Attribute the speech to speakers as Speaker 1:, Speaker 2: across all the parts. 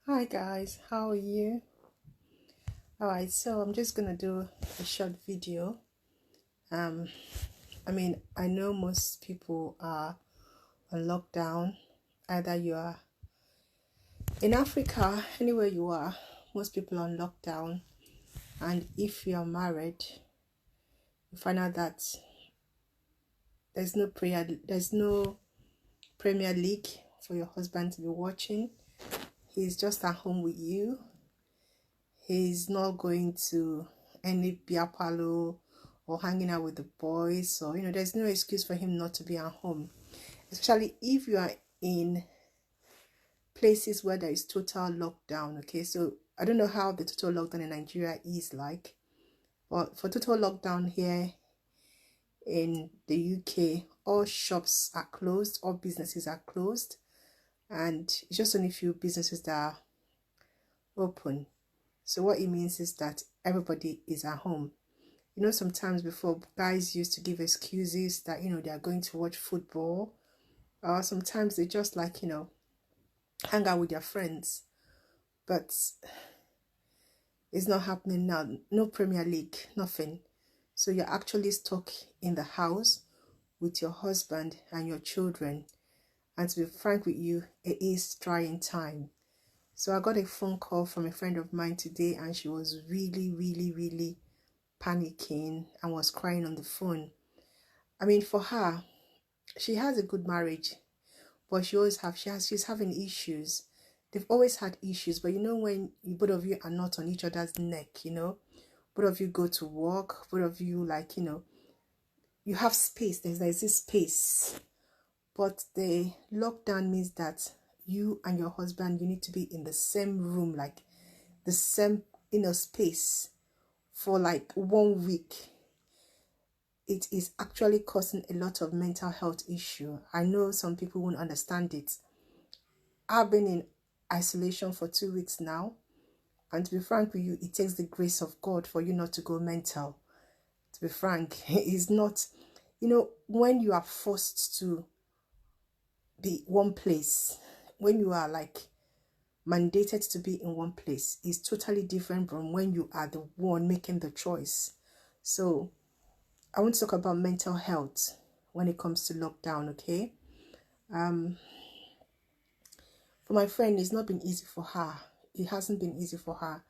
Speaker 1: Hi guys, how are you? Alright, so I'm just gonna do a short video. Um, I know most people are on lockdown. Either you are in Africa, anywhere you are, most people are on lockdown. And if you are married, you find out that there's no Premier League for your husband to be watching. He's just at home with you. He's not going to any beer parlor or hanging out with the boys. So, there's no excuse for him not to be at home. Especially if you are in places where there is total lockdown. Okay, so I don't know how the total lockdown in Nigeria is like. But for total lockdown here in the UK, all shops are closed, all businesses are closed. And it's just only a few businesses that are open. So what it means is that everybody is at home. Sometimes before, guys used to give excuses that, they are going to watch football. Or sometimes they just hang out with their friends. But it's not happening now. No Premier League, nothing. So you're actually stuck in the house with your husband and your children. And to be frank with you, it is trying time. So I got a phone call from a friend of mine today, and she was really, really, really panicking and was crying on the phone. For her, she has a good marriage, but she's having issues. They've always had issues, but when both of you are not on each other's neck, both of you go to work, both of you you have space. There's this space, but the lockdown means that you and your husband, you need to be in the same room, like the same space for like 1 week. It is actually causing a lot of mental health issue. I know some people won't understand it. I've been in isolation for 2 weeks now, and to be frank with you, it takes the grace of God for you not to go mental. To be frank, it's not, when you are forced to be one place, when you are mandated to be in one place, is totally different from when you are the one making the choice. So I want to talk about mental health when it comes to lockdown, okay? For my friend, it's not been easy for her. It hasn't been easy for her.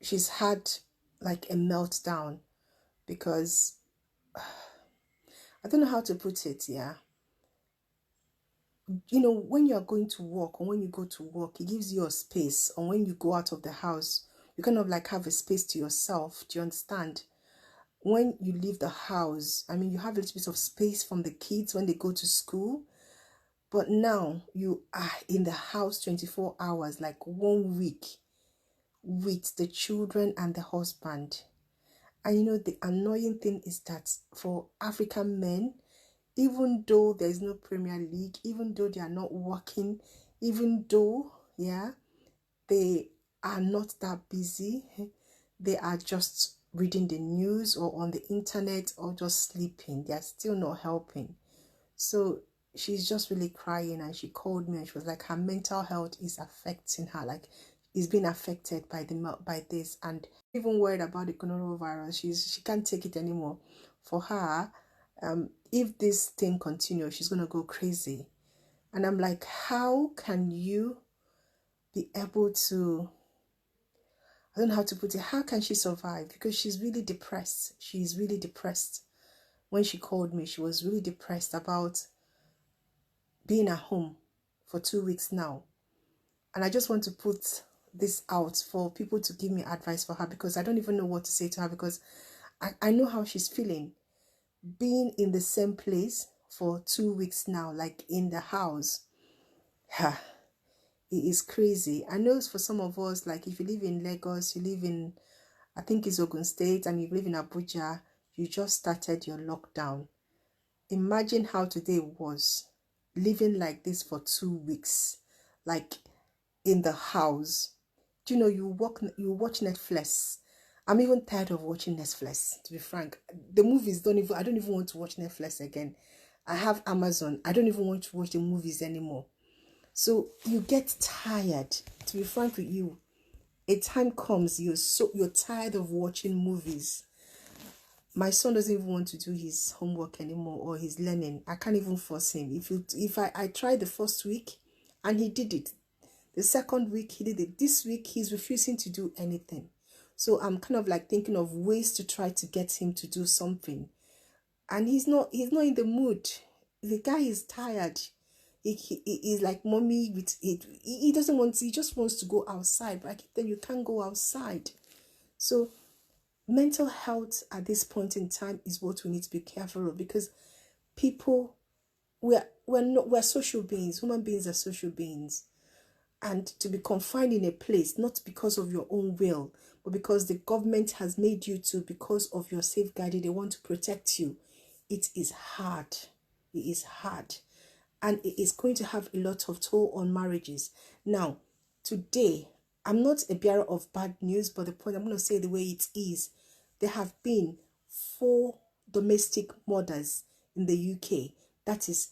Speaker 1: She's had like a meltdown because I don't know how to put it, yeah. When you're going to work or when you go to work, it gives you a space. Or when you go out of the house, you kind of have a space to yourself. Do you understand? When you leave the house, you have a little bit of space from the kids when they go to school. But now you are in the house 24 hours, like 1 week, with the children and the husband. And the annoying thing is that for African men, even though there is no Premier League, even though they are not working, even though, yeah, they are not that busy, they are just reading the news or on the internet or just sleeping. They are still not helping. So she's just really crying, and she called me and she was like, her mental health is affecting her, like is being affected by this, and even worried about the coronavirus. She can't take it anymore. For her, if this thing continues, she's gonna go crazy. And I'm like, how can you be able to, I don't know how to put it, how can she survive? Because she's really depressed. She's really depressed. When she called me, she was really depressed about being at home for 2 weeks now. And I just want to put this out for people to give me advice for her, because I don't even know what to say to her, because I know how she's feeling. Being in the same place for 2 weeks now, like in the house, it is crazy. I know for some of us, like if you live in Lagos, you live in, I think it's Ogun State, and you live in Abuja, you just started your lockdown. Imagine how today was, living like this for 2 weeks, like in the house. Do you know, you watch Netflix. I'm even tired of watching Netflix, to be frank. The movies I don't even want to watch Netflix again. I have Amazon. I don't even want to watch the movies anymore. So you get tired. To be frank with you, a time comes you're tired of watching movies. My son doesn't even want to do his homework anymore or his learning. I can't even force him. If I tried the first week and he did it, the second week he did it, this week he's refusing to do anything. So I'm kind of like thinking of ways to try to get him to do something, and he's not in the mood. The guy is tired. He's like, mommy, with it. He doesn't want to, he just wants to go outside, but I keep telling you can't go outside. So mental health at this point in time is what we need to be careful of, because people, we're social beings. Human beings are social beings, and to be confined in a place, not because of your own will, but because the government has made you to, because of your safeguarding, they want to protect you. It is hard. It is hard. And it is going to have a lot of toll on marriages. Now, today, I'm not a bearer of bad news, but the point, I'm going to say the way it is. There have been 4 domestic murders in the UK. That is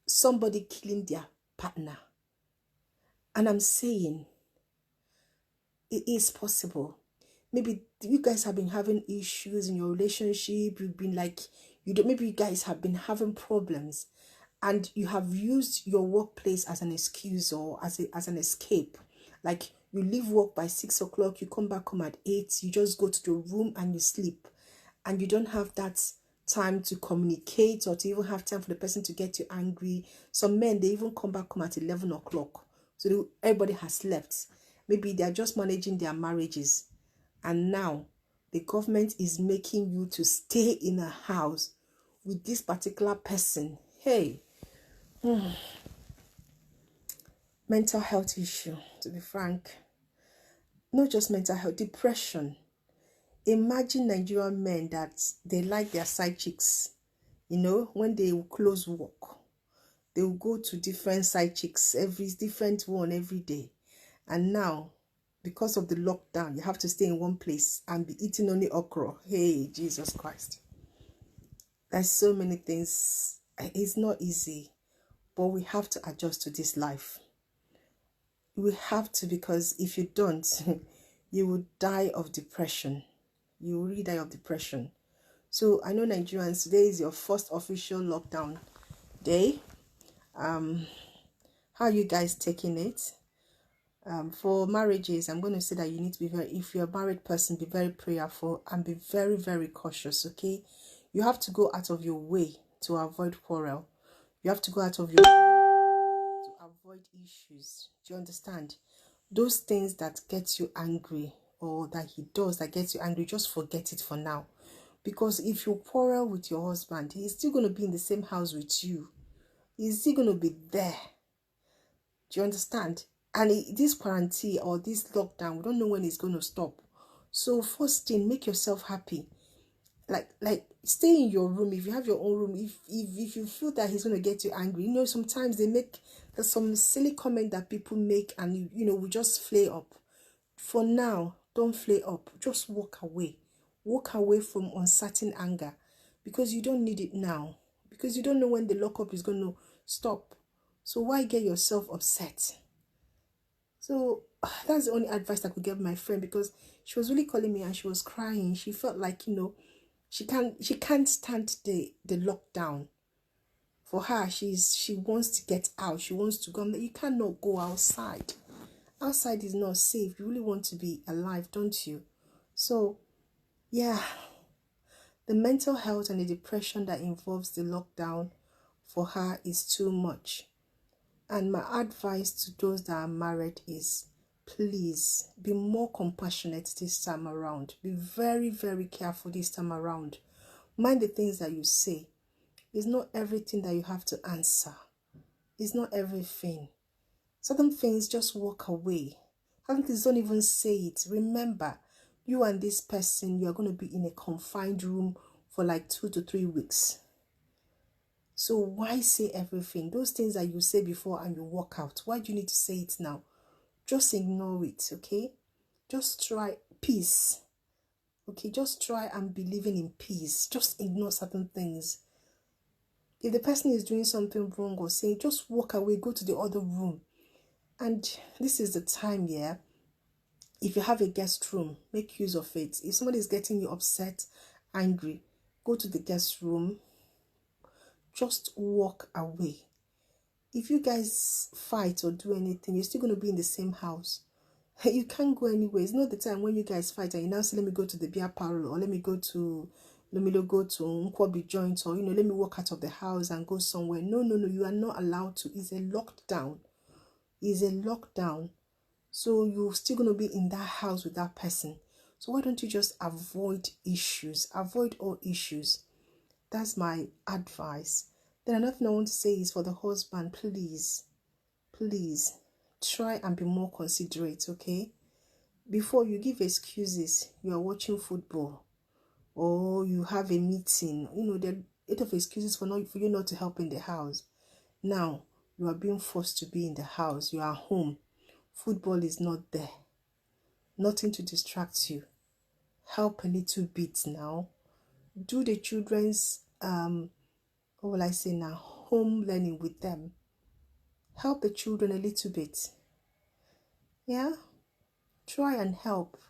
Speaker 1: somebody killing their partner. And I'm saying it is possible. Maybe you guys have been having issues in your relationship. You've been like, maybe you guys have been having problems, and you have used your workplace as an excuse or as an escape. Like, you leave work by 6 o'clock, you come back home at 8, you just go to the room and you sleep. And you don't have that time to communicate or to even have time for the person to get you angry. Some men, they even come back home at 11 o'clock. So everybody has slept. Maybe they're just managing their marriages. And now the government is making you to stay in a house with this particular person. Hey, mental health issue, to be frank. Not just mental health, depression. Imagine Nigerian men that they like their side chicks. When they will close work, they will go to different side chicks, every different one every day. And now, because of the lockdown, you have to stay in one place and be eating only okra. Hey, Jesus Christ. There's so many things. It's not easy, but we have to adjust to this life. We have to, because if you don't, you will die of depression. You will really die of depression. So I know Nigerians, today is your first official lockdown day. How are you guys taking it? For marriages, I'm going to say that you need to be if you're a married person, be very prayerful and be very, very cautious, okay? You have to go out of your way to avoid qurrel. You have to go out of your way to avoid issues. Do you understand? Those things that get you angry, or that he does that gets you angry, just forget it for now. Because if you quarrel with your husband, he's still going to be in the same house with you. He's still going to be there. Do you understand? And this quarantine or this lockdown, we don't know when it's going to stop. So first thing, make yourself happy. Like stay in your room. If you have your own room, if you feel that he's going to get you angry, sometimes there's some silly comment that people make, and we just flare up. For now, don't flare up. Just walk away. Walk away from uncertain anger, because you don't need it now, because you don't know when the lockup is going to stop. So why get yourself upset? So that's the only advice I could give my friend, because she was really calling me and she was crying. She felt like, she can't stand the lockdown. For her, she wants to get out. She wants to go. You cannot go outside. Outside is not safe. You really want to be alive, don't you? So, yeah, the mental health and the depression that involves the lockdown for her is too much. And my advice to those that are married is, please be more compassionate this time around. Be very, very careful this time around. Mind the things that you say. It's not everything that you have to answer. It's not everything. Certain things, just walk away. Certain things, don't even say it. Remember, you and this person, you are going to be in a confined room for like 2 to 3 weeks. So why say everything? Those things that you say before and you walk out, why do you need to say it now? Just ignore it, okay? Just try peace. Okay, just try and be living in peace. Just ignore certain things. If the person is doing something wrong or saying, just walk away, go to the other room. And this is the time, yeah. If you have a guest room, make use of it. If somebody is getting you upset, angry, go to the guest room. Just walk away. If you guys fight or do anything, you're still going to be in the same house. You can't go anywhere. It's not the time when you guys fight and you now say, let me go to the beer parlor, or let me go to Nkwobi joint, or let me walk out of the house and go somewhere. No, you are not allowed to. It's a lockdown. It's a lockdown. So you're still going to be in that house with that person. So why don't you just avoid issues? Avoid all issues. That's my advice. Then another thing I want to say is for the husband, please try and be more considerate, okay? Before you give excuses, you are watching football or you have a meeting, there are a lot of excuses for you not to help in the house. Now you are being forced to be in the house. You are home. Football is not there. Nothing to distract you. Help a little bit now. Do the children's what will I say now? Home learning with them. Help the children a little bit. Yeah? Try and help.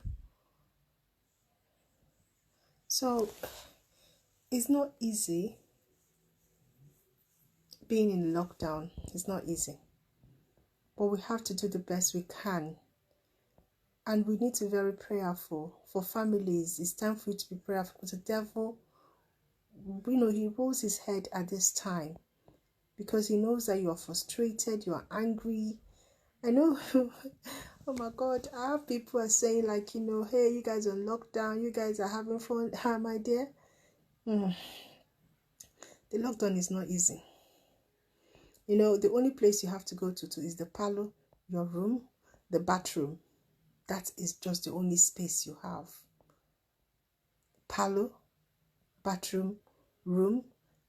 Speaker 1: So, it's not easy being in lockdown. It's not easy. But we have to do the best we can. And we need to be very prayerful. For families, it's time for you to be prayerful. Because the devil, he rolls his head at this time. Because he knows that you are frustrated, you are angry. I know, oh my God, I have people are saying like, hey, you guys are on lockdown, you guys are having fun. My dear, the lockdown is not easy. The only place you have to go to is the parlor, your room, the bathroom. That is just the only space you have. Parlor, bathroom, room,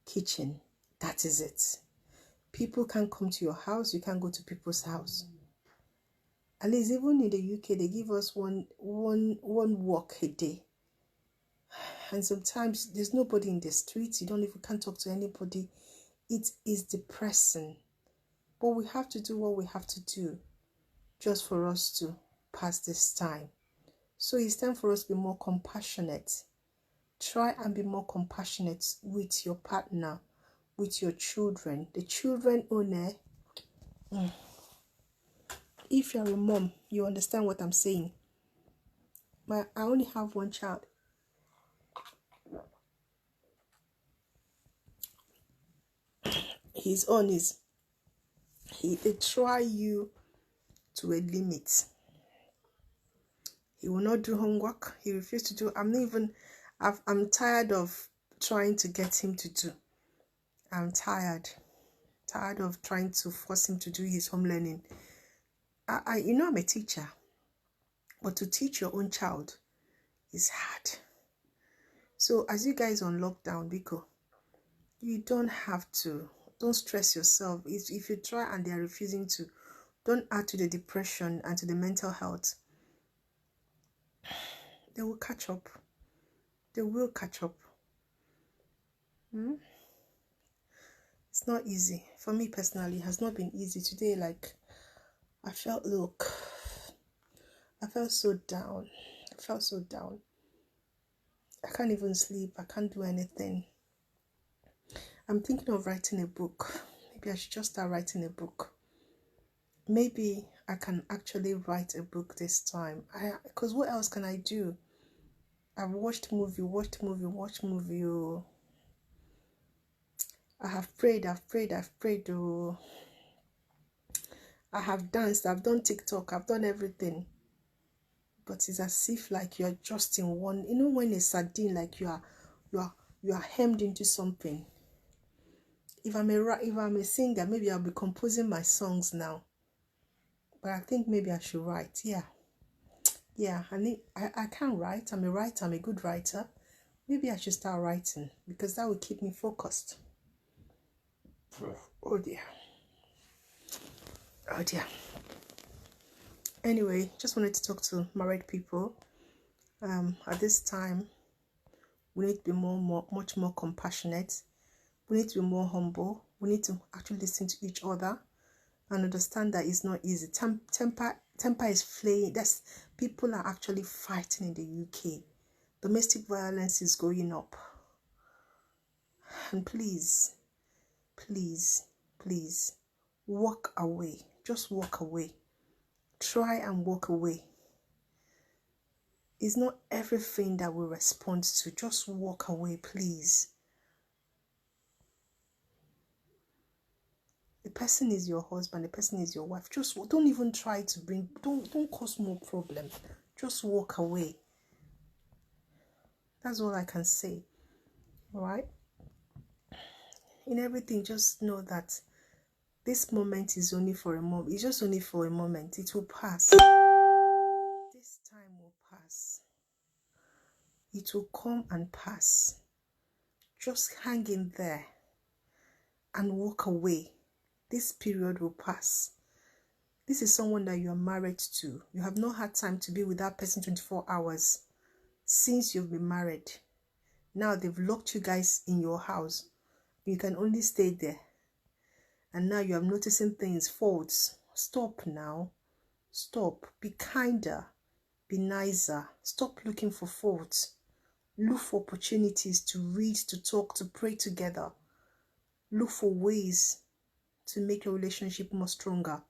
Speaker 1: kitchen. That is it. People can't come to your house. You can't go to people's house. At least even in the UK, they give us one walk a day. And sometimes there's nobody in the streets. You can't talk to anybody. It is depressing. But we have to do what we have to do just for us to pass this time. So it's time for us to be more compassionate. Try and be more compassionate with your partner, with your children. The children owner. If you're a mom, you understand what I'm saying. I only have one child. His own is they try you to a limit. He will not do homework. He refuses to do. I'm tired of trying to get him to do. I'm tired of trying to force him to do his home learning. I'm a teacher, but to teach your own child is hard. So as you guys on lockdown, Biko, you don't stress yourself. If you try and they are refusing to, don't add to the depression and to the mental health. They will catch up. They will catch up. It's not easy. For me personally, it has not been easy. Today, I felt so down. I can't even sleep. I can't do anything. I'm thinking of writing a book. Maybe I should just start writing a book. Maybe I can actually write a book this time. Because what else can I do? I've watched movie. Oh. I have prayed. Oh. I have danced. I've done TikTok. I've done everything. But it's as if you're just in one. When a sardine, you are hemmed into something. If I'm a singer, maybe I'll be composing my songs now. But I think maybe I should write. Yeah. I can write. I'm a writer. I'm a good writer. Maybe I should start writing because that will keep me focused. Oh dear. Anyway, just wanted to talk to married people. At this time, we need to be much more compassionate. We need to be more humble. We need to actually listen to each other. and understand that it's not easy. Temper is flaying. People are actually fighting in the UK. Domestic violence is going up. And please, please, please, walk away. Just walk away. Try and walk away. It's not everything that we respond to. Just walk away, please. The person is your husband, the person is your wife. Just don't even try to don't cause more problems. Just walk away. That's all I can say. All right? In everything, just know that this moment is only for a moment. It's just only for a moment. It will pass. This time will pass. It will come and pass. Just hang in there and walk away. This period will pass. This is someone that you are married to. You have not had time to be with that person 24 hours since you've been married. Now they've locked you guys in your house. You can only stay there. And now you are noticing things, faults. Stop now. Stop. Be kinder. Be nicer. Stop looking for faults. Look for opportunities to read, to talk, to pray together. Look for ways to make your relationship more stronger.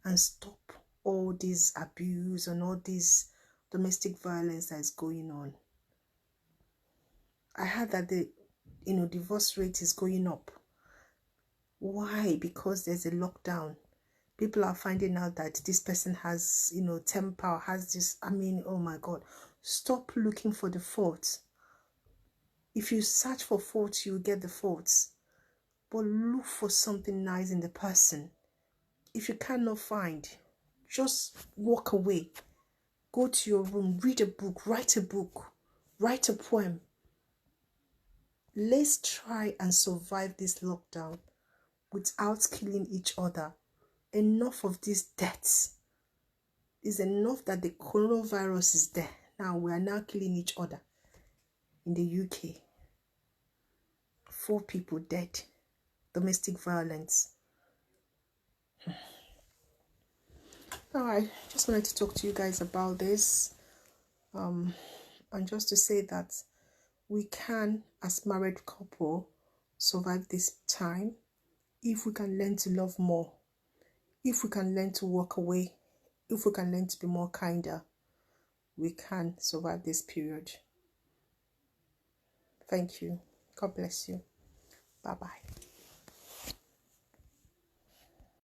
Speaker 1: And stop all this abuse and all this domestic violence that is going on. I heard that the divorce rate is going up. Why? Because there's a lockdown. People are finding out that this person has, temper, has this. Oh my God. Stop looking for the faults. If you search for faults, you get the faults. But look for something nice in the person. If you cannot find, just walk away. Go to your room, read a book, write a poem. Let's try and survive this lockdown without killing each other. Enough of these deaths. It's enough that the coronavirus is there. Now we are now killing each other. In the UK, 4 people dead. Domestic violence. Alright, just wanted to talk to you guys about this. And just to say that we can, as married couple, survive this time if we can learn to love more, if we can learn to walk away, if we can learn to be more kinder, we can survive this period. Thank you. God bless you. Bye-bye.